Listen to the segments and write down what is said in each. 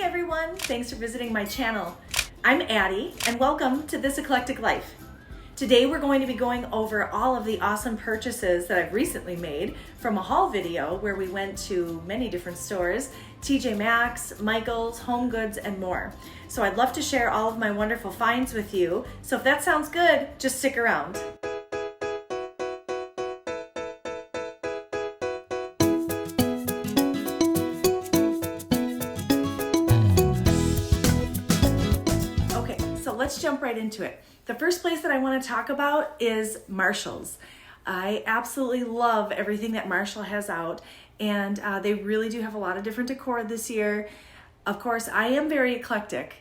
everyone, thanks for visiting my channel. I'm Addie and welcome to This Eclectic Life. Today we're going to be going over all of the awesome purchases that I've recently made from a haul video where we went to many different stores, TJMaxx, Michael's, Home Goods, and more. So I'd love to share all of my wonderful finds with you. So if that sounds good, just stick around. Let's jump right into it. The first place that I want to talk about is Marshall's. I absolutely love everything that Marshall has out, and they really do have a lot of different decor this year. Of course, I am very eclectic,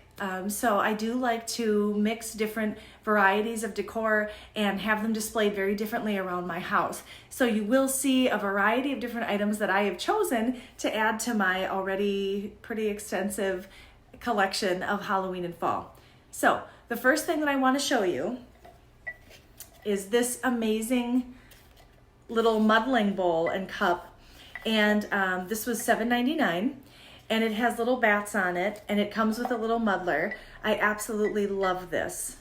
so I do like to mix different varieties of decor and have them displayed very differently around my house. So you will see a variety of different items that I have chosen to add to my already pretty extensive collection of Halloween and fall. So the first thing that I want to show you is this amazing little muddling bowl and cup. And this was $7.99, and it has little bats on it, and it comes with a little muddler. I absolutely love this.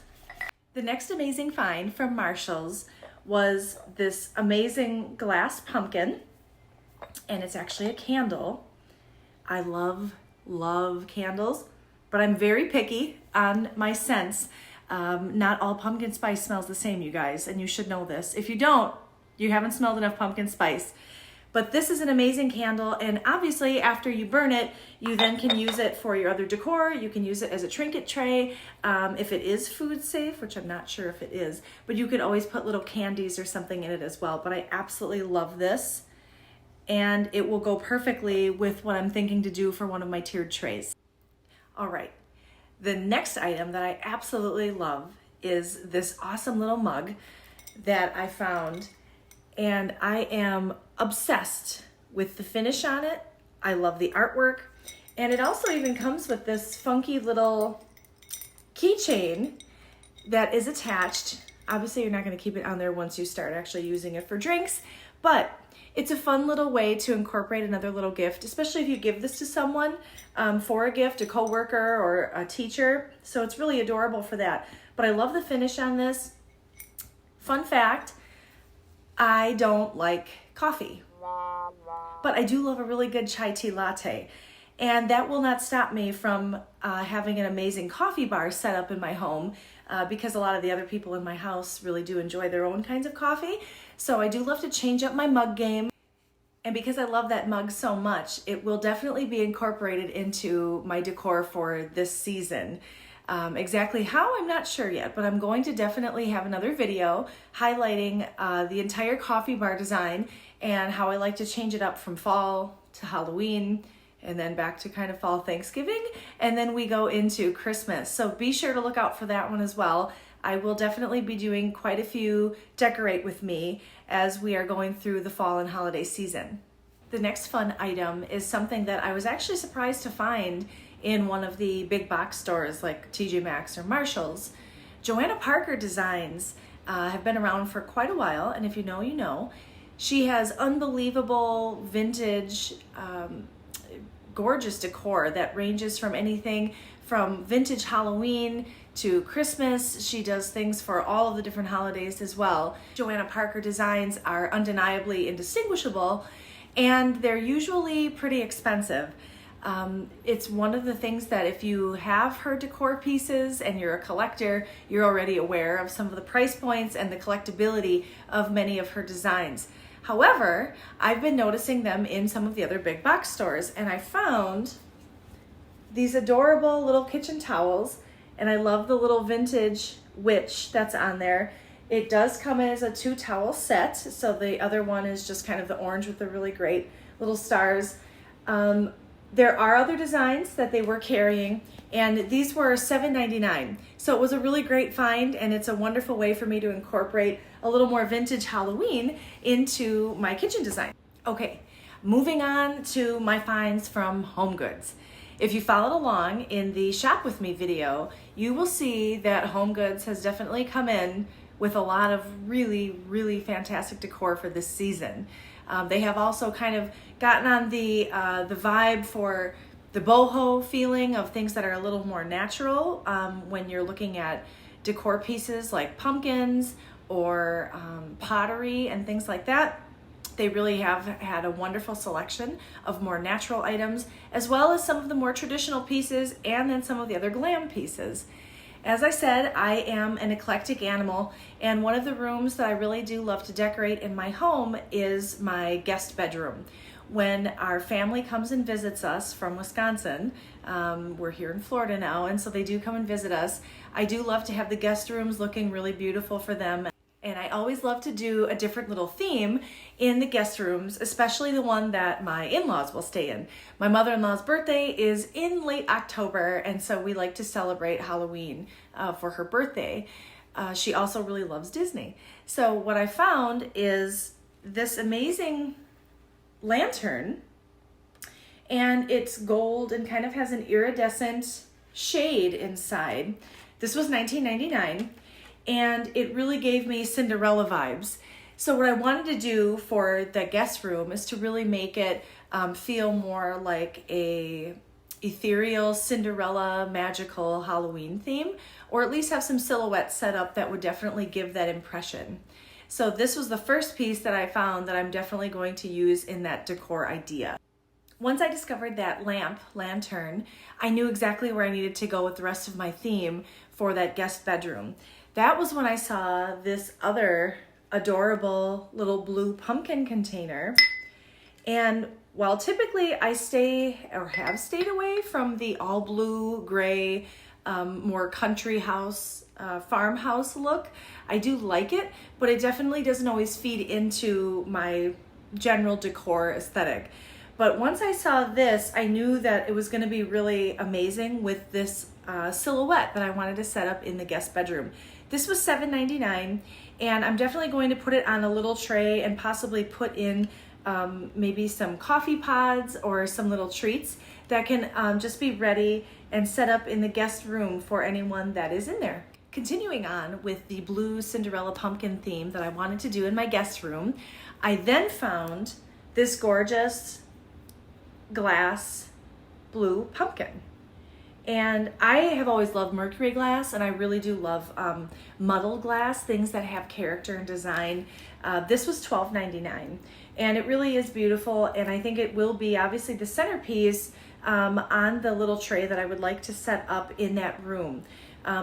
The next amazing find from Marshall's was this amazing glass pumpkin, and it's actually a candle. I love candles, but I'm very picky on my scents. Not all pumpkin spice smells the same, you guys, and you should know this. If you don't, you haven't smelled enough pumpkin spice. But this is an amazing candle, and obviously after you burn it, you then can use it for your other decor. You can use it as a trinket tray. If it is food safe, which I'm not sure if it is, but you could always put little candies or something in it as well. But I absolutely love this, and it will go perfectly with what I'm thinking to do for one of my tiered trays. All right, the next item that I absolutely love is this awesome little mug that I found, and I am obsessed with the finish on it. I love the artwork, and it also even comes with this funky little keychain that is attached. Obviously, you're not going to keep it on there once you start actually using it for drinks, but it's a fun little way to incorporate another little gift, especially if you give this to someone for a gift, a coworker or a teacher. So it's really adorable for that. But I love the finish on this. Fun fact, I don't like coffee, but I do love a really good chai tea latte. And that will not stop me from having an amazing coffee bar set up in my home because a lot of the other people in my house really do enjoy their own kinds of coffee. So I do love to change up my mug game. And because I love that mug so much, it will definitely be incorporated into my decor for this season. Exactly how, I'm not sure yet, but I'm going to definitely have another video highlighting the entire coffee bar design and how I like to change it up from fall to Halloween, and then back to kind of fall Thanksgiving, and then we go into Christmas. So be sure to look out for that one as well. I will definitely be doing quite a few decorate with me as we are going through the fall and holiday season. The next fun item is something that I was actually surprised to find in one of the big box stores like TJMaxx or Marshall's. Joanna Parker Designs have been around for quite a while, and if you know, you know. She has unbelievable vintage gorgeous decor that ranges from anything from vintage Halloween to Christmas. She does things for all of the different holidays as well. Joanna Parker designs are undeniably indistinguishable, and they're usually pretty expensive. It's one of the things that if you have her decor pieces and you're a collector, you're already aware of some of the price points and the collectability of many of her designs. However, I've been noticing them in some of the other big box stores, and I found these adorable little kitchen towels, and I love the little vintage witch that's on there. It does come as a 2 towel set, so the other one is just kind of the orange with the really great little stars. There are other designs that they were carrying, and these were $7.99. So it was a really great find, and it's a wonderful way for me to incorporate a little more vintage Halloween into my kitchen design. Okay, moving on to my finds from Home Goods. If you followed along in the Shop With Me video, you will see that Home Goods has definitely come in with a lot of really fantastic decor for this season. They have also kind of gotten on the vibe for the boho feeling of things that are a little more natural when you're looking at decor pieces like pumpkins or pottery and things like that. They really have had a wonderful selection of more natural items, as well as some of the more traditional pieces and then some of the other glam pieces. As I said, I am an eclectic animal, and one of the rooms that I really do love to decorate in my home is my guest bedroom. When our family comes and visits us from Wisconsin, we're here in Florida now, and so they do come and visit us. I do love to have the guest rooms looking really beautiful for them. And I always love to do a different little theme in the guest rooms, especially the one that my in-laws will stay in. My mother-in-law's birthday is in late October, and so we like to celebrate Halloween for her birthday. She also really loves Disney. So what I found is this amazing lantern, and it's gold and kind of has an iridescent shade inside. This was $19.99. And it really gave me Cinderella vibes. So what I wanted to do for the guest room is to really make it feel more like a ethereal Cinderella magical Halloween theme, or at least have some silhouettes set up that would definitely give that impression. So this was the first piece that I found that I'm definitely going to use in that decor idea. Once I discovered that lantern, I knew exactly where I needed to go with the rest of my theme for that guest bedroom. That was when I saw this other adorable little blue pumpkin container. And while typically I stay or have stayed away from the all blue, gray, more country house, farmhouse look, I do like it, but it definitely doesn't always feed into my general decor aesthetic. But once I saw this, I knew that it was going to be really amazing with this silhouette that I wanted to set up in the guest bedroom. This was $7.99, and I'm definitely going to put it on a little tray and possibly put in maybe some coffee pods or some little treats that can just be ready and set up in the guest room for anyone that is in there. Continuing on with the blue Cinderella pumpkin theme that I wanted to do in my guest room, I then found this gorgeous glass blue pumpkin. And I have always loved mercury glass, and I really do love muddle glass, things that have character and design. This was $12.99, and it really is beautiful, and I think it will be obviously the centerpiece on the little tray that I would like to set up in that room.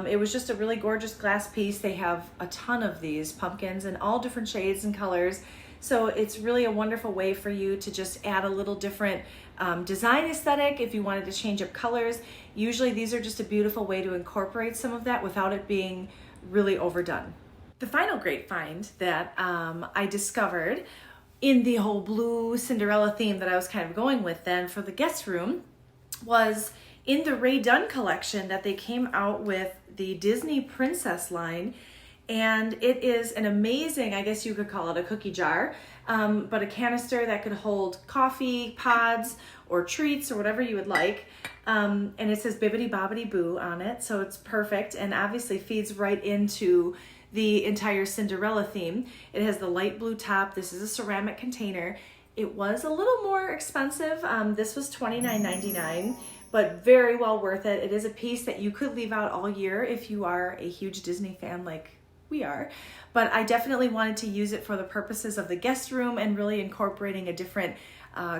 It was just a really gorgeous glass piece. They have a ton of these pumpkins in all different shades and colors. So it's really a wonderful way for you to just add a little different design aesthetic if you wanted to change up colors. Usually these are just a beautiful way to incorporate some of that without it being really overdone. The final great find that I discovered in the whole blue Cinderella theme that I was kind of going with then for the guest room was in the Rae Dunn collection that they came out with the Disney Princess line. And it is an amazing, I guess you could call it a cookie jar, but a canister that could hold coffee pods or treats or whatever you would like. And it says Bibbidi Bobbidi Boo on it, so it's perfect and obviously feeds right into the entire Cinderella theme. It has the light blue top. This is a ceramic container. It was a little more expensive. This was $29.99, but very well worth it. It is a piece that you could leave out all year if you are a huge Disney fan like we are, but I definitely wanted to use it for the purposes of the guest room and really incorporating a different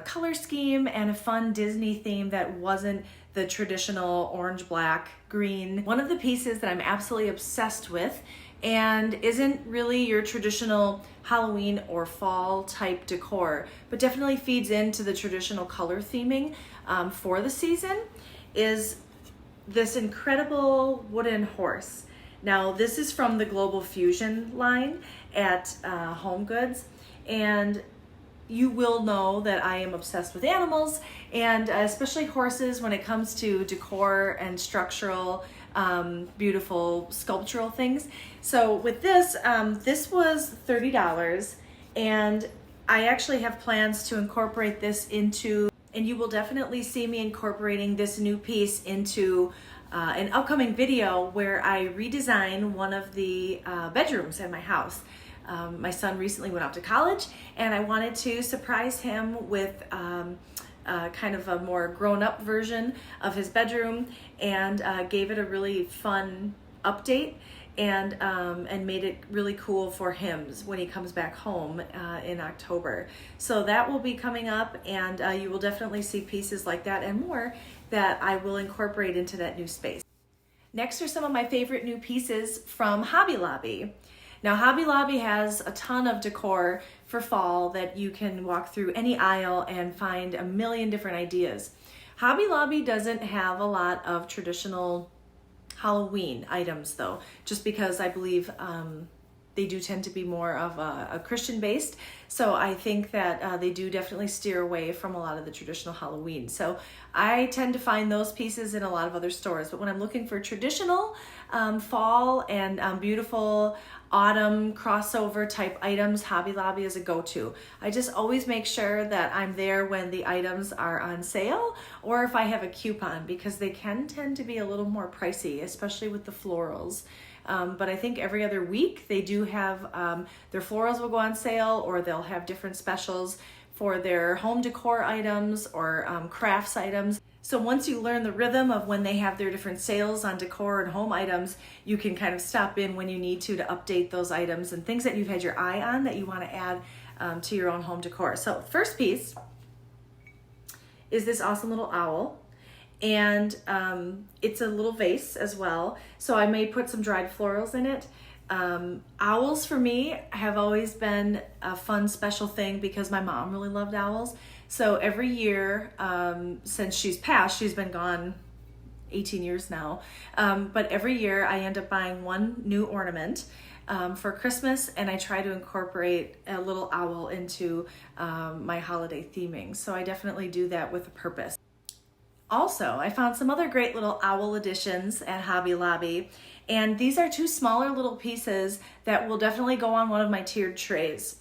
color scheme and a fun Disney theme that wasn't the traditional orange, black, green. One of the pieces that I'm absolutely obsessed with and isn't really your traditional Halloween or fall type decor, but definitely feeds into the traditional color theming for the season is this incredible wooden horse. Now, this is from the Global Fusion line at Home Goods, and you will know that I am obsessed with animals, and especially horses when it comes to decor and structural, beautiful sculptural things. So with this, this was $30, and I actually have plans to incorporate this into, and you will definitely see me incorporating this new piece into an upcoming video where I redesign one of the bedrooms in my house. My son recently went off to college, and I wanted to surprise him with kind of a more grown-up version of his bedroom, and gave it a really fun update, and made it really cool for him when he comes back home in October. So that will be coming up, and you will definitely see pieces like that and more that I will incorporate into that new space. Next are some of my favorite new pieces from Hobby Lobby. Now, Hobby Lobby has a ton of decor for fall that you can walk through any aisle and find a million different ideas. Hobby Lobby doesn't have a lot of traditional Halloween items though, just because I believe they do tend to be more of a Christian based. So I think that they do definitely steer away from a lot of the traditional Halloween. So I tend to find those pieces in a lot of other stores. But when I'm looking for traditional fall and beautiful autumn crossover type items, Hobby Lobby is a go-to. I just always make sure that I'm there when the items are on sale or if I have a coupon, because they can tend to be a little more pricey, especially with the florals. But I think every other week they do have their florals will go on sale, or they'll have different specials for their home decor items or crafts items. So once you learn the rhythm of when they have their different sales on decor and home items, you can kind of stop in when you need to update those items and things that you've had your eye on that you want to add to your own home decor. So first piece is this awesome little owl. And it's a little vase as well, so I may put some dried florals in it. Owls for me have always been a fun special thing because my mom really loved owls. So every year since she's passed, she's been gone 18 years now, but every year I end up buying one new ornament for Christmas, and I try to incorporate a little owl into my holiday theming. So I definitely do that with a purpose. Also, I found some other great little owl additions at Hobby Lobby, and these are two smaller little pieces that will definitely go on one of my tiered trays.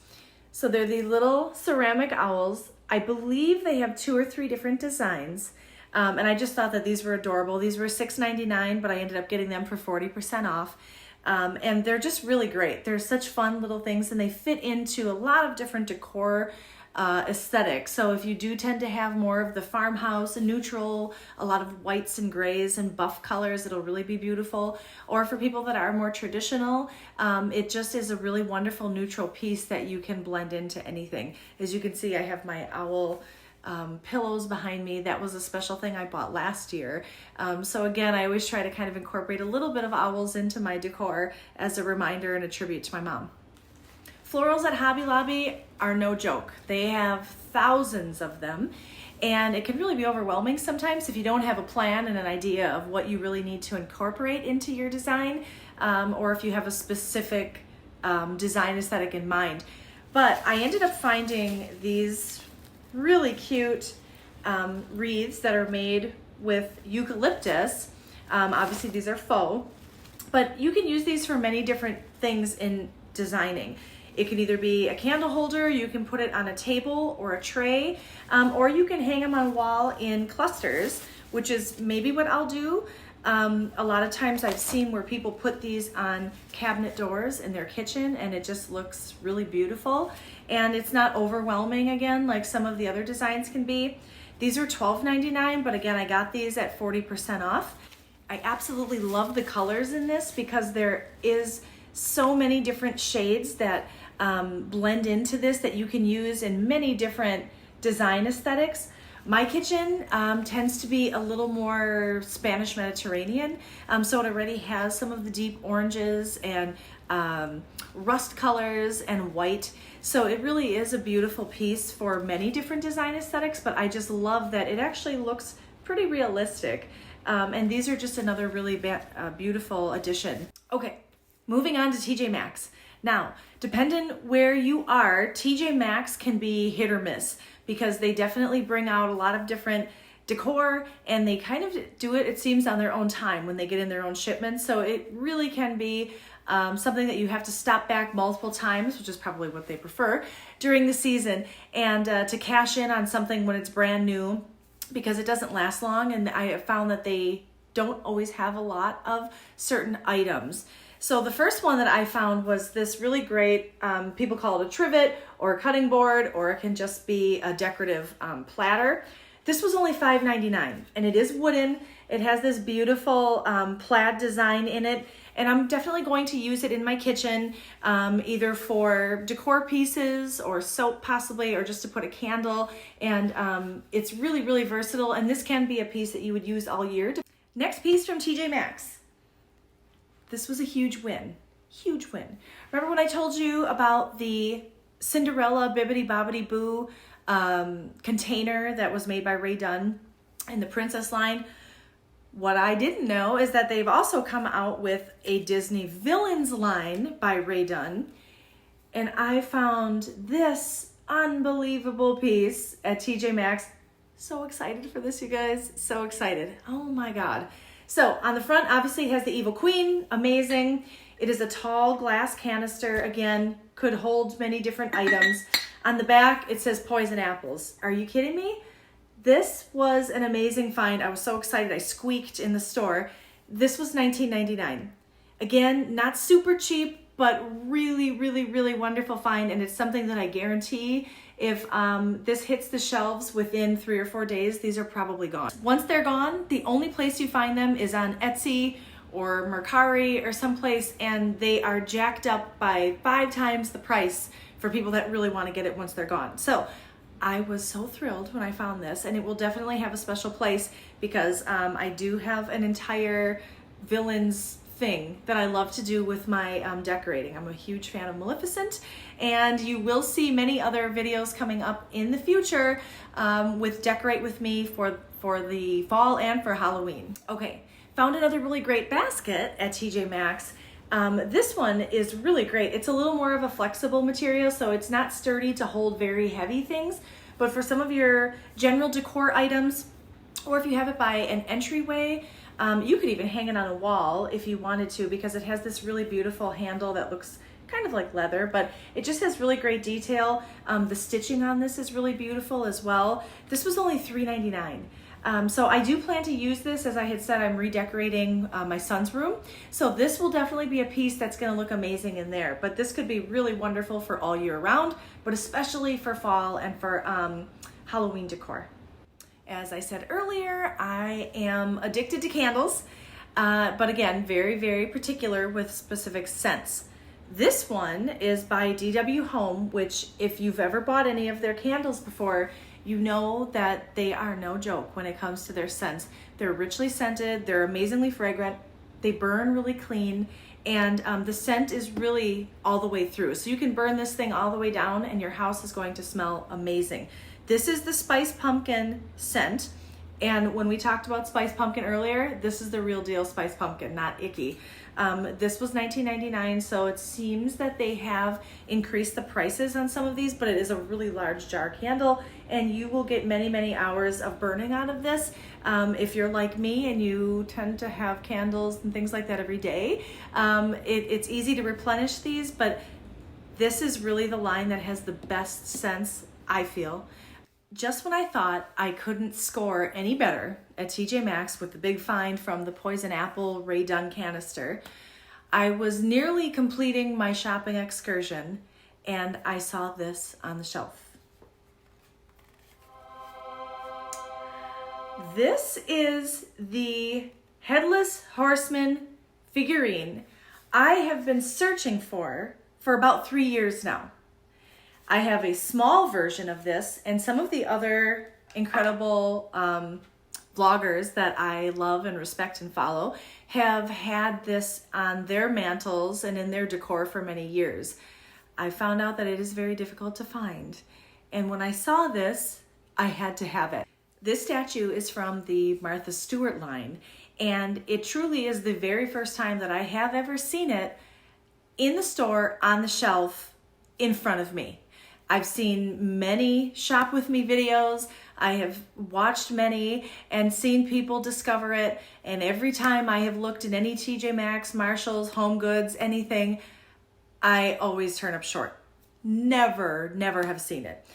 So they're the little ceramic owls. I believe they have 2 or 3 different designs, and I just thought that these were adorable. These were $6.99, but I ended up getting them for 40% off. And they're just really great. They're such fun little things, and they fit into a lot of different decor aesthetic. So if you do tend to have more of the farmhouse and neutral, a lot of whites and grays and buff colors, it'll really be beautiful. Or for people that are more traditional, it just is a really wonderful neutral piece that you can blend into anything. As you can see, I have my owl pillows behind me. That was a special thing I bought last year. So again, I always try to kind of incorporate a little bit of owls into my decor as a reminder and a tribute to my mom. Florals at Hobby Lobby are no joke. They have thousands of them, and it can really be overwhelming sometimes if you don't have a plan and an idea of what you really need to incorporate into your design, or if you have a specific design aesthetic in mind. But I ended up finding these really cute wreaths that are made with eucalyptus. Obviously these are faux, but you can use these for many different things in designing. It can either be a candle holder, you can put it on a table or a tray, or you can hang them on a wall in clusters, which is maybe what I'll do. A lot of times I've seen where people put these on cabinet doors in their kitchen, and it just looks really beautiful. And it's not overwhelming again, like some of the other designs can be. These are $12.99, but again, I got these at 40% off. I absolutely love the colors in this because there is so many different shades that blend into this that you can use in many different design aesthetics. My kitchen tends to be a little more Spanish Mediterranean, so it already has some of the deep oranges and rust colors and white. So it really is a beautiful piece for many different design aesthetics, but I just love that it actually looks pretty realistic. And these are just another really beautiful addition. Okay, moving on to TJMaxx. Now, depending where you are, TJMaxx can be hit or miss because they definitely bring out a lot of different decor, and they kind of do it seems, on their own time when they get in their own shipments. So it really can be something that you have to stop back multiple times, which is probably what they prefer during the season, and to cash in on something when it's brand new, because it doesn't last long, and I have found that they don't always have a lot of certain items. So the first one that I found was this really great, people call it a trivet or a cutting board, or it can just be a decorative platter. This was only $5.99, and it is wooden. It has this beautiful plaid design in it, and I'm definitely going to use it in my kitchen, either for decor pieces or soap possibly, or just to put a candle. And it's really, really versatile, and this can be a piece that you would use all year. Next piece from TJMaxx. This was a huge win, huge win. Remember when I told you about the Cinderella Bibbidi Bobbidi Boo container that was made by Rae Dunn in the Princess line? What I didn't know is that they've also come out with a Disney Villains line by Rae Dunn. And I found this unbelievable piece at TJMaxx. So excited for this, you guys. So excited. Oh my God. So on the front, obviously it has the Evil Queen. Amazing. It is a tall glass canister. Again, could hold many different items. On the back, it says poison apples. Are you kidding me? This was an amazing find. I was so excited. I squeaked in the store. This was $19.99. Again, not super cheap, but really, really, really wonderful find. And it's something that I guarantee if this hits the shelves within 3 or 4 days, these are probably gone. Once they're gone, the only place you find them is on Etsy or Mercari or someplace, and they are jacked up by 5 times the price for people that really want to get it once they're gone. So I was so thrilled when I found this, and it will definitely have a special place because I do have an entire villains thing that I love to do with my decorating. I'm a huge fan of Maleficent, and you will see many other videos coming up in the future with Decorate With Me for the fall and for Halloween. Okay, found another really great basket at TJMaxx. This one is really great. It's a little more of a flexible material, so it's not sturdy to hold very heavy things, but for some of your general decor items, or if you have it by an entryway, you could even hang it on a wall if you wanted to, because it has this really beautiful handle that looks kind of like leather, but it just has really great detail. The stitching on this is really beautiful as well. This was only $3.99. So I do plan to use this. As I had said, I'm redecorating my son's room. So this will definitely be a piece that's going to look amazing in there. But this could be really wonderful for all year round, but especially for fall and for Halloween decor. As I said earlier, I am addicted to candles, but again, very, very particular with specific scents. This one is by DW Home, which if you've ever bought any of their candles before, you know that they are no joke when it comes to their scents. They're richly scented, they're amazingly fragrant, they burn really clean, and the scent is really all the way through. So you can burn this thing all the way down and your house is going to smell amazing. This is the Spice Pumpkin scent, and when we talked about Spice Pumpkin earlier, this is the real deal Spice Pumpkin, not icky. This was $19.99, so it seems that they have increased the prices on some of these, but it is a really large jar candle, and you will get many, many hours of burning out of this. If you're like me and you tend to have candles and things like that every day, it's easy to replenish these, but this is really the line that has the best scents, I feel. Just when I thought I couldn't score any better at TJMaxx with the big find from the Poison Apple Rae Dunn canister, I was nearly completing my shopping excursion and I saw this on the shelf. This is the Headless Horseman figurine I have been searching for about 3 years now. I have a small version of this, and some of the other incredible vloggers that I love and respect and follow have had this on their mantles and in their decor for many years. I found out that it is very difficult to find, and when I saw this, I had to have it. This statue is from the Martha Stewart line, and it truly is the very first time that I have ever seen it in the store on the shelf in front of me. I've seen many shop with me videos. I have watched many and seen people discover it. And every time I have looked at any TJMaxx, Marshalls, Home Goods, anything, I always turn up short. Never have seen it.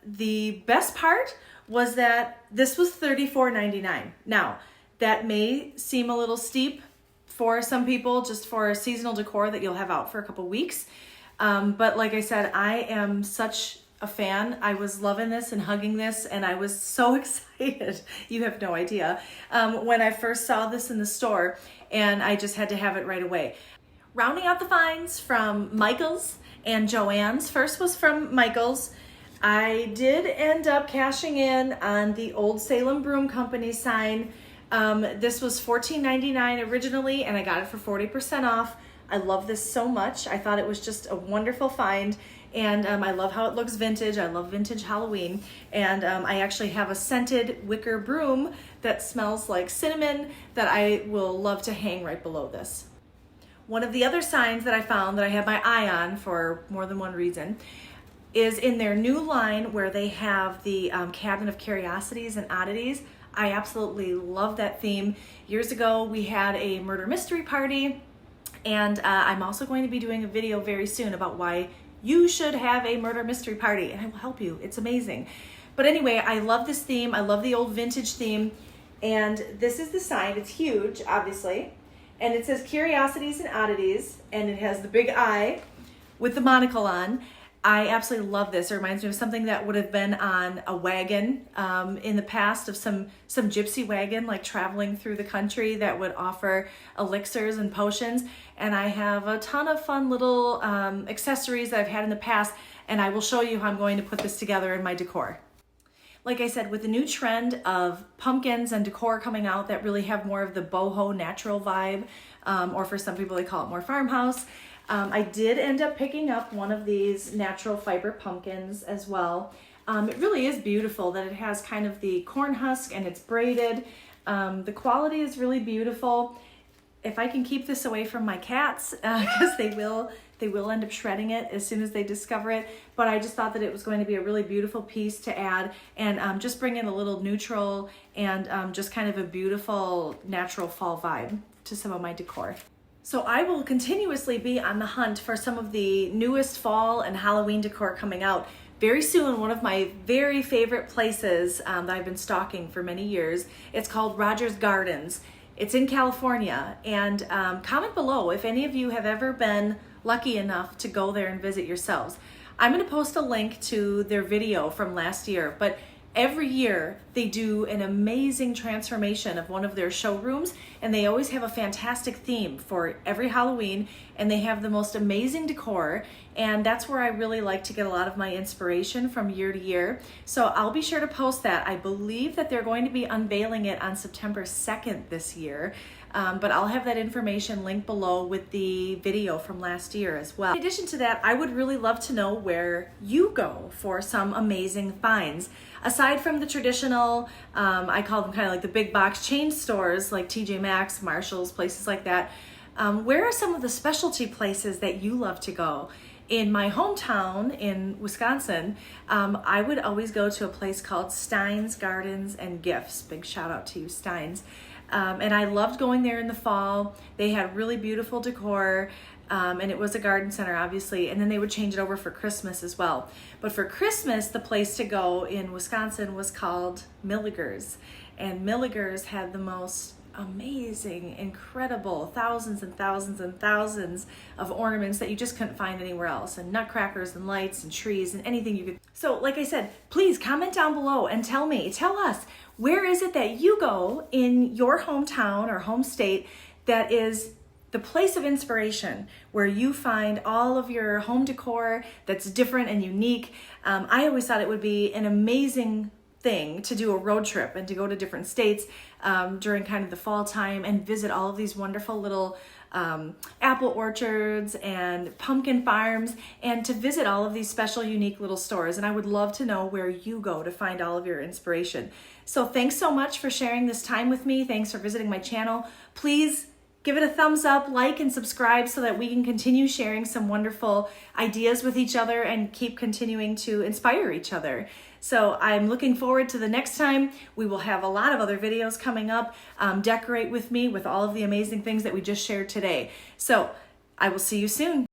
The best part was that this was $34.99. Now, that may seem a little steep for some people, just for seasonal decor that you'll have out for a couple weeks. But like I said, I am such a fan. I was loving this and hugging this, and I was so excited. You have no idea. When I first saw this in the store, and I just had to have it right away. Rounding out the finds from Michaels and JoAnns. First was from Michaels. I did end up cashing in on the Old Salem Broom Company sign. This was $14.99 originally, and I got it for 40% off. I love this so much. I thought it was just a wonderful find, and I love how it looks vintage. I love vintage Halloween, and I actually have a scented wicker broom that smells like cinnamon that I will love to hang right below this. One of the other signs that I found that I had my eye on for more than one reason is in their new line where they have the cabinet of curiosities and oddities. I absolutely love that theme. Years ago, we had a murder mystery party, and I'm also going to be doing a video very soon about why you should have a murder mystery party, and I will help you. It's amazing. But anyway, I love this theme. I love the old vintage theme, and this is the sign. It's huge, obviously. And it says Curiosities and Oddities, and it has the big eye with the monocle on. I absolutely love this. It reminds me of something that would have been on a wagon in the past, of some gypsy wagon, like traveling through the country, that would offer elixirs and potions. And I have a ton of fun little accessories that I've had in the past, and I will show you how I'm going to put this together in my decor. Like I said, with the new trend of pumpkins and decor coming out that really have more of the boho natural vibe, or for some people they call it more farmhouse, I did end up picking up one of these natural fiber pumpkins as well. It really is beautiful that it has kind of the corn husk and it's braided. The quality is really beautiful. If I can keep this away from my cats, because they will end up shredding it as soon as they discover it. But I just thought that it was going to be a really beautiful piece to add, and just bring in a little neutral and just kind of a beautiful natural fall vibe to some of my decor. So I will continuously be on the hunt for some of the newest fall and Halloween decor coming out. Very soon, one of my very favorite places that I've been stalking for many years, it's called Rogers Gardens. It's in California, and comment below if any of you have ever been lucky enough to go there and visit yourselves. I'm going to post a link to their video from last year, but every year they do an amazing transformation of one of their showrooms, and they always have a fantastic theme for every Halloween, and they have the most amazing decor, and that's where I really like to get a lot of my inspiration from year to year. So I'll be sure to post that. I believe that they're going to be unveiling it on September 2nd this year. But I'll have that information linked below with the video from last year as well. In addition to that, I would really love to know where you go for some amazing finds. Aside from the traditional, I call them kind of like the big box chain stores like TJMaxx, Marshalls, places like that, where are some of the specialty places that you love to go? In my hometown in Wisconsin, I would always go to a place called Stein's Gardens and Gifts. Big shout out to you, Stein's. And I loved going there in the fall. They had really beautiful decor, and it was a garden center, obviously, and then they would change it over for Christmas as well. But for Christmas, the place to go in Wisconsin was called Milliger's, and Milliger's had the most amazing, incredible, thousands and thousands and thousands of ornaments that you just couldn't find anywhere else, and nutcrackers and lights and trees and anything you could. So like I said, please comment down below and tell us, where is it that you go in your hometown or home state that is the place of inspiration, where you find all of your home decor that's different and unique. I always thought it would be an amazing thing to do a road trip and to go to different states during kind of the fall time and visit all of these wonderful little apple orchards and pumpkin farms, and to visit all of these special, unique little stores. And I would love to know where you go to find all of your inspiration. So thanks so much for sharing this time with me. Thanks for visiting my channel. Please give it a thumbs up, like, and subscribe so that we can continue sharing some wonderful ideas with each other and keep continuing to inspire each other. So I'm looking forward to the next time. We will have a lot of other videos coming up. Decorate with me with all of the amazing things that we just shared today. So I will see you soon.